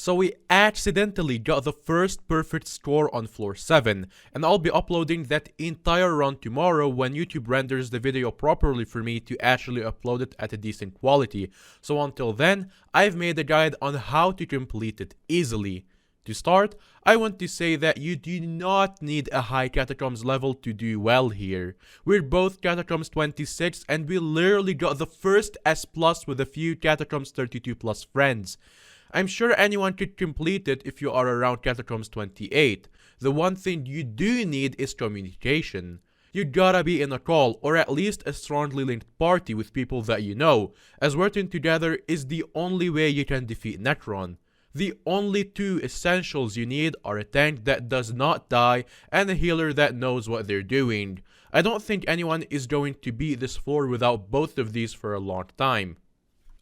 So we accidentally got the first perfect score on floor 7, and I'll be uploading that entire run tomorrow when YouTube renders the video properly for me to actually upload it at a decent quality. So until then, I've made a guide on how to complete it easily. To start, I want to say that you do not need a high Catacombs level to do well here. We're both Catacombs 26 and we literally got the first S+ with a few Catacombs 32+ friends. I'm sure anyone could complete it if you are around Catacombs 28. The one thing you do need is communication. You gotta be in a call or at least a strongly linked party with people that you know, as working together is the only way you can defeat Necron. The only two essentials you need are a tank that does not die and a healer that knows what they're doing. I don't think anyone is going to beat this floor without both of these for a long time.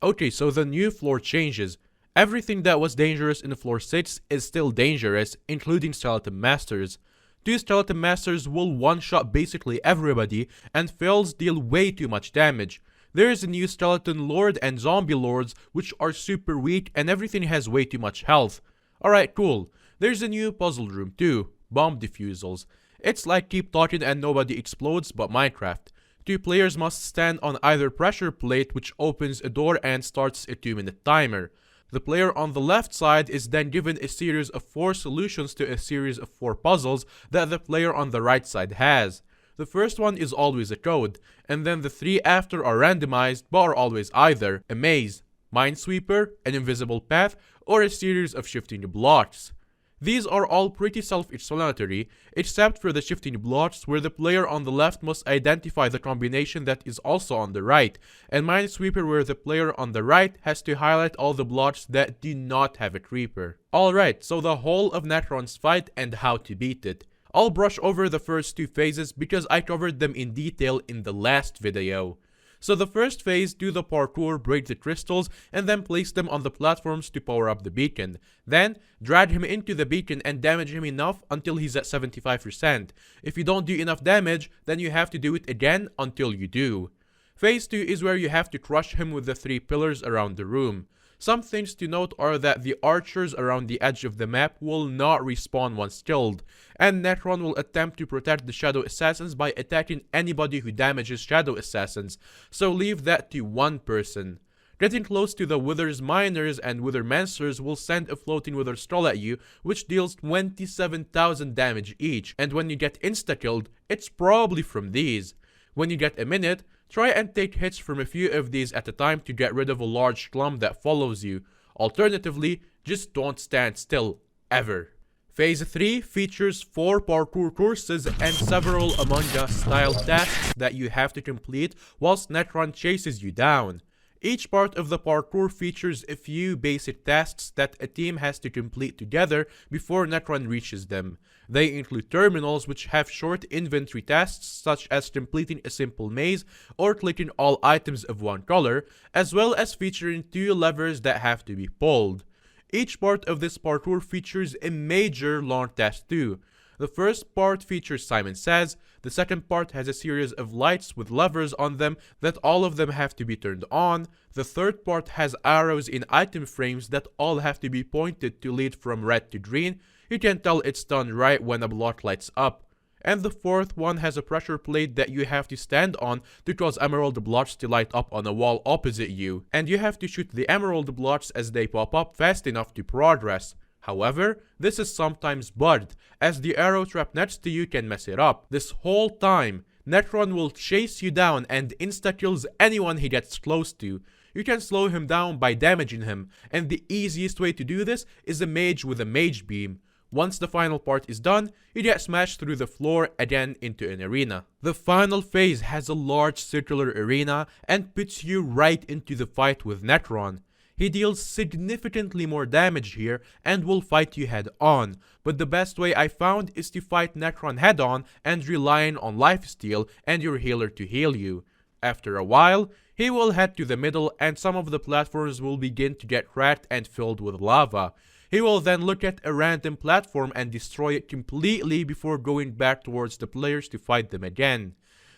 Okay, so the new floor changes. Everything that was dangerous in floor 6 is still dangerous, including Skeleton Masters. 2 Skeleton Masters will one-shot basically everybody, and fails deal way too much damage. There is a new Skeleton Lord and Zombie Lords which are super weak and everything has way too much health. Alright, cool. There's a new puzzle room too, bomb defusals. It's like Keep Talking and Nobody Explodes but Minecraft. 2 players must stand on either pressure plate which opens a door and starts a 2-minute timer. The player on the left side is then given a series of 4 solutions to a series of 4 puzzles that the player on the right side has. The first one is always a code, and then the 3 after are randomized but are always either a maze, minesweeper, an invisible path, or a series of shifting blocks. These are all pretty self-explanatory, except for the shifting blocks where the player on the left must identify the combination that is also on the right, and minesweeper where the player on the right has to highlight all the blocks that do not have a creeper. Alright, so the whole of Necron's fight and how to beat it. I'll brush over the first 2 phases because I covered them in detail in the last video. So the first phase, do the parkour, break the crystals, and then place them on the platforms to power up the beacon. Then, drag him into the beacon and damage him enough until he's at 75%. If you don't do enough damage, then you have to do it again until you do. Phase 2 is where you have to crush him with the 3 pillars around the room. Some things to note are that the archers around the edge of the map will not respawn once killed, and Necron will attempt to protect the Shadow Assassins by attacking anybody who damages Shadow Assassins, so leave that to one person. Getting close to the Wither's Miners and Withermancers will send a floating Wither Skull at you, which deals 27,000 damage each, and when you get insta-killed, it's probably from these. When you get a minute, try and take hits from a few of these at a time to get rid of a large clump that follows you. Alternatively, just don't stand still, ever. Phase 3 features 4 parkour courses and several Among Us style tasks that you have to complete whilst Necron chases you down. Each part of the parkour features a few basic tasks that a team has to complete together before Necron reaches them. They include terminals which have short inventory tasks such as completing a simple maze or clicking all items of one color, as well as featuring 2 levers that have to be pulled. Each part of this parkour features a major long task too. The first part features Simon Says, the second part has a series of lights with levers on them that all of them have to be turned on, the third part has arrows in item frames that all have to be pointed to lead from red to green, you can tell it's done right when a block lights up. And the fourth one has a pressure plate that you have to stand on to cause emerald blocks to light up on a wall opposite you, and you have to shoot the emerald blocks as they pop up fast enough to progress. However, this is sometimes bugged, as the arrow trap next to you can mess it up. This whole time, Necron will chase you down and insta-kills anyone he gets close to. You can slow him down by damaging him, and the easiest way to do this is a mage with a mage beam. Once the final part is done, you get smashed through the floor again into an arena. The final phase has a large circular arena and puts you right into the fight with Necron. He deals significantly more damage here and will fight you head on, but the best way I found is to fight Necron head on and relying on lifesteal and your healer to heal you. After a while, he will head to the middle and some of the platforms will begin to get cracked and filled with lava. He will then look at a random platform and destroy it completely before going back towards the players to fight them again.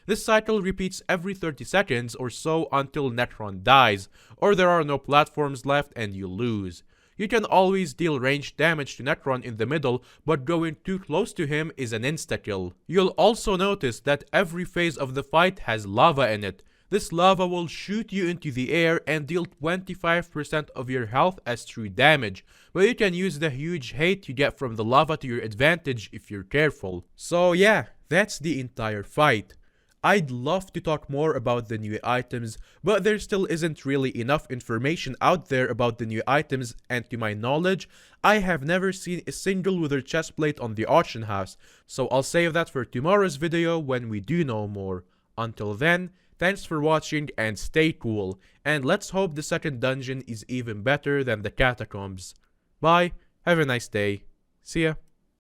This cycle repeats every 30 seconds or so until Necron dies, or there are no platforms left and you lose. You can always deal ranged damage to Necron in the middle, but going too close to him is an insta-kill. You'll also notice that every phase of the fight has lava in it. This lava will shoot you into the air and deal 25% of your health as true damage, but you can use the huge hate you get from the lava to your advantage if you're careful. So yeah, that's the entire fight. I'd love to talk more about the new items, but there still isn't really enough information out there about the new items, and to my knowledge, I have never seen a single wither chestplate on the auction house, so I'll save that for tomorrow's video when we do know more. Until then, thanks for watching and stay cool, and let's hope the second dungeon is even better than the catacombs. Bye, have a nice day, see ya.